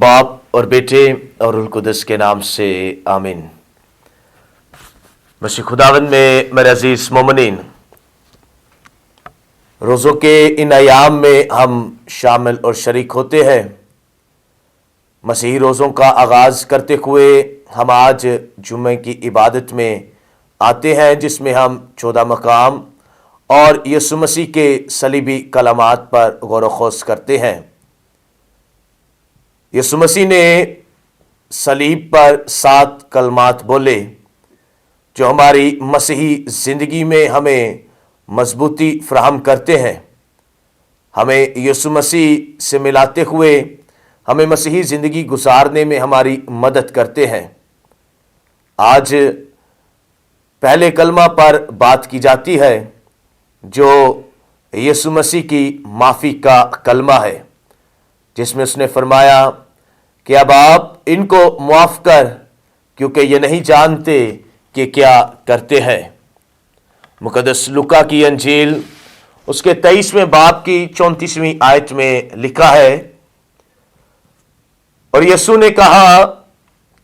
बाप और बेटे और रुल कुदस के नाम से आमीन। मसीह खुदावंद में मेरे अजीज मोमिनीन, रोज़ों के इन अयाम में हम शामिल और शरीक होते हैं। मसीही रोज़ों का आगाज़ करते हुए हम आज जुम्मे की इबादत में आते हैं, जिसमें हम 14 मकाम और यीशु मसीह के सलीबी कलामात पर गौर व खोज करते हैं। यीशु मसीह ने सलीब पर 7 कलमात बोले जो हमारी मसीही ज़िंदगी में हमें मजबूती फराहम करते हैं, हमें यीशु मसीह से मिलाते हुए हमें मसीही ज़िंदगी गुजारने में हमारी मदद करते हैं। आज पहले कलमा पर बात की जाती है जो यीशु मसीह की माफ़ी का कलमा है, जिसमें उसने फरमाया कि अब आप इनको मुआफ़ कर, क्योंकि ये नहीं जानते कि क्या करते हैं। मुकद्दस लूका की अंजील उसके 23वें बाब की 34वीं आयत में लिखा है, और यीशु ने कहा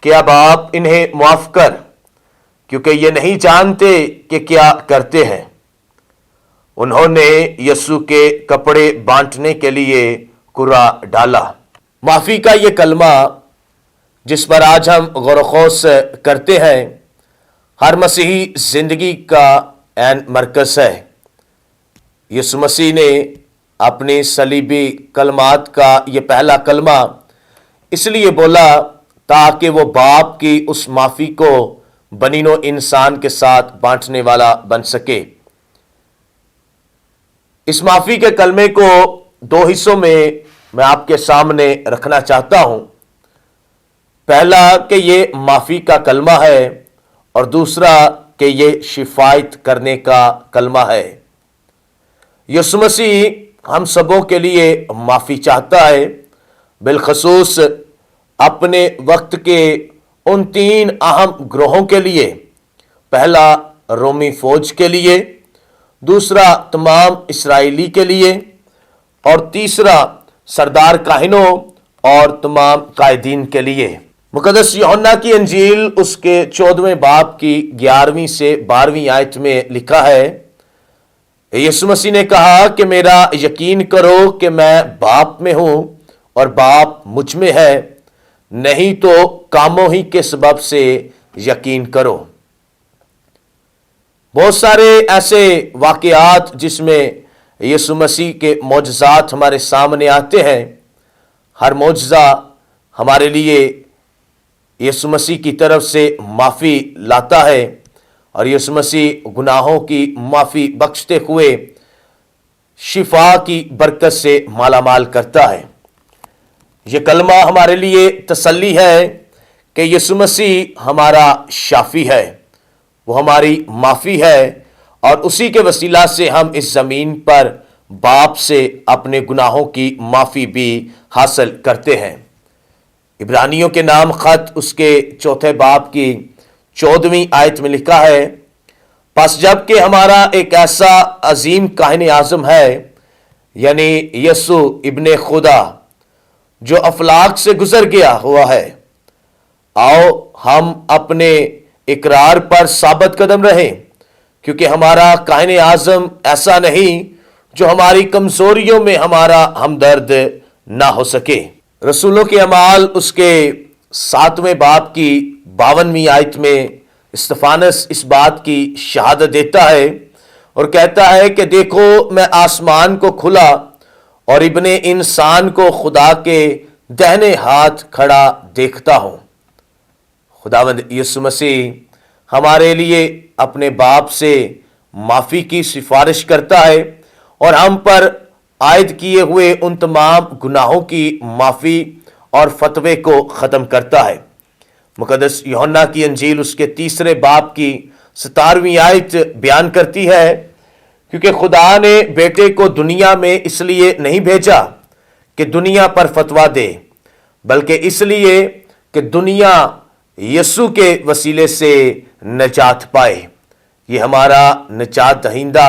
कि अब आप इन्हें मुआफ़ कर, क्योंकि ये नहीं जानते कि क्या करते हैं। उन्होंने यीशु के कपड़े बांटने के लिए कुरा डाला। माफ़ी का ये कलमा जिस पर आज हम गौर व खोज करते हैं, हर मसीही ज़िंदगी का ऐन मरकज़ है। यीशु मसीह ने अपनी सलीबी कलमात का ये पहला कलमा इसलिए बोला ताकि वो बाप की उस माफ़ी को बनीनो इंसान के साथ बांटने वाला बन सके। इस माफ़ी के कलमे को 2 हिस्सों में मैं आपके सामने रखना चाहता हूं। पहला कि ये माफ़ी का कलमा है, और दूसरा कि ये शिफायत करने का कलमा है। यीशु मसीह हम सबों के लिए माफ़ी चाहता है, बिलखसूस अपने वक्त के उन 3 अहम ग्रोहों के लिए। पहला रोमी फौज के लिए, दूसरा तमाम इस्राएली के लिए, और तीसरा सरदार काहिनों और तमाम कायदीन के लिए। मुकद्दस यूहन्ना की अंजील उसके 14वें बाब की 11वीं से 12वीं आयत में लिखा है, यीशु मसीह ने कहा कि मेरा यकीन करो कि मैं बाप में हूं और बाप मुझ में है, नहीं तो कामों ही के सबब से यकीन करो। बहुत सारे ऐसे वाक़यात जिसमें यीशु मसीह के मौजज़ात हमारे सामने आते हैं। हर मौजज़ा हमारे लिए यीशु मसीह की तरफ से माफ़ी लाता है, और यीशु मसीह गुनाहों की माफ़ी बख्शते हुए शिफा की बरकत से मालामाल करता है। ये कलमा हमारे लिए तसल्ली है कि यीशु मसीह हमारा शाफी है, वो हमारी माफ़ी है, और उसी के वसीला से हम इस ज़मीन पर बाप से अपने गुनाहों की माफ़ी भी हासिल करते हैं। इब्रानियों के नाम ख़त उसके 4 बाब की 14वीं आयत में लिखा है, बस जबकि हमारा एक ऐसा अजीम काहिन आज़म है, यानी यीशु इब्ने खुदा, जो अफलाक से गुजर गया हुआ है, आओ हम अपने इकरार पर साबित कदम रहें, क्योंकि हमारा काहिन आज़म ऐसा नहीं जो हमारी कमज़ोरियों में हमारा हमदर्द ना हो सके। रसूलों के अमाल उसके 7वें बाब की 52वीं आयत में स्तिफानस इस बात की शहादत देता है और कहता है कि देखो मैं आसमान को खुला और इब्ने इंसान को खुदा के दाहिने हाथ खड़ा देखता हूं। खुदावंद यीशु मसीह हमारे लिए अपने बाप से माफ़ी की सिफारिश करता है और हम पर आयद किए हुए उन तमाम गुनाहों की माफ़ी और फतवे को ख़त्म करता है। मुकद्दस यूहन्ना की अंजील उसके 3 बाब की 17वीं आयत बयान करती है, क्योंकि खुदा ने बेटे को दुनिया में इसलिए नहीं भेजा कि दुनिया पर फतवा दे, बल्कि इसलिए कि दुनिया यीशु के वसीले से नजात पाए। ये हमारा नजात दहिंदा,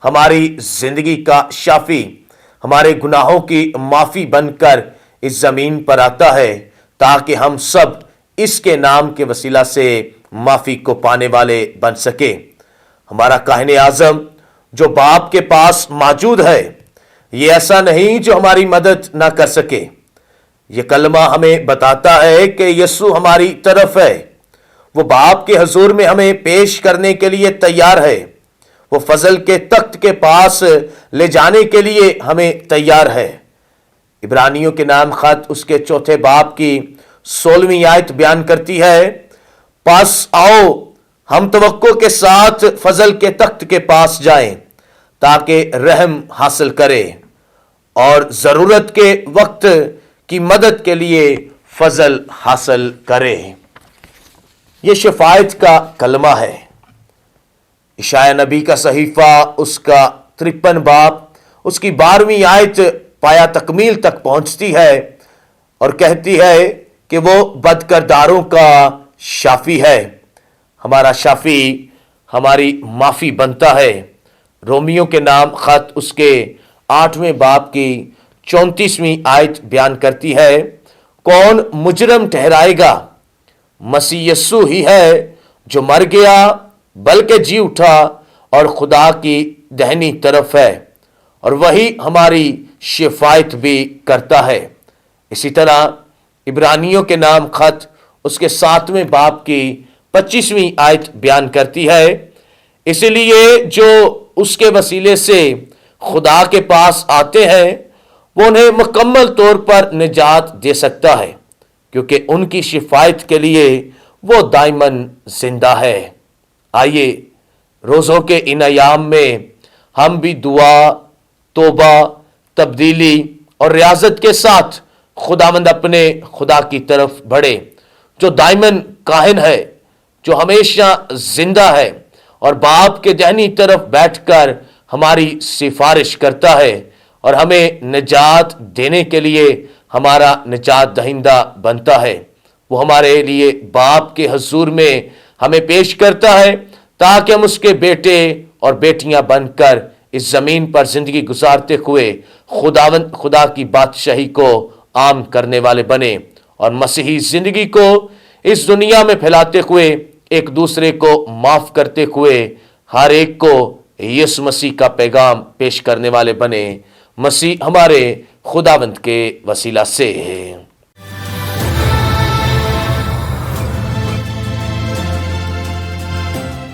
हमारी ज़िंदगी का शाफी, हमारे गुनाहों की माफ़ी बनकर इस जमीन पर आता है ताकि हम सब इसके नाम के वसीला से माफी को पाने वाले बन सके। हमारा काहिन आजम जो बाप के पास मौजूद है, ये ऐसा नहीं जो हमारी मदद ना कर सके। ये कलमा हमें बताता है कि यीशु हमारी तरफ है, वो बाप के हजूर में हमें पेश करने के लिए तैयार है, वो फजल के तख्त के पास ले जाने के लिए हमें तैयार है। इब्रानियों के नाम खत उसके चौथे बाब की 16वीं आयत बयान करती है, पास आओ हम तवक्को के साथ फजल के तख्त के पास जाएं ताकि रहम हासिल करें और जरूरत के वक्त की मदद के लिए फजल हासिल करें। यह शफायत का कलमा है। इशाया नबी का सहीफा उसका 53 बाब उसकी 12वीं आयत पाया तकमील तक पहुंचती है और कहती है कि वो बदकरदारों का शाफी है। हमारा शाफी हमारी माफी बनता है। रोमियो के नाम खत उसके 8वें बाब की 34वीं आयत बयान करती है, कौन मुजरम ठहराएगा? मसीह यस्सु ही है जो मर गया बल्कि जी उठा और खुदा की दहनी तरफ है और वही हमारी शिफायत भी करता है। इसी तरह इब्रानियों के नाम खत उसके 7वें बाब की 25वीं आयत बयान करती है, इसलिए जो उसके वसीले से खुदा के पास आते हैं वो उन्हें मुकम्मल तौर पर निजात दे सकता है, क्योंकि उनकी शिफायत के लिए वो दाइमन जिंदा है। आइए रोज़ों के इन अयाम में हम भी दुआ, तौबा, तब्दीली और रियाजत के साथ खुदावंद अपने खुदा की तरफ बढ़े, जो दाइमन काहिन है, जो हमेशा जिंदा है और बाप के दहनी तरफ बैठकर हमारी सिफारिश करता है और हमें निजात देने के लिए हमारा निजात दहिंदा बनता है। वो हमारे लिए बाप के हजूर में हमें पेश करता है ताकि हम उसके बेटे और बेटियां बनकर इस जमीन पर जिंदगी गुजारते हुए खुदा की बादशाही को आम करने वाले बने और मसीही जिंदगी को इस दुनिया में फैलाते हुए एक दूसरे को माफ करते हुए हर एक को यीशु मसीह का पैगाम पेश करने वाले बने। मसीह हमारे खुदावंद के वसीला से है।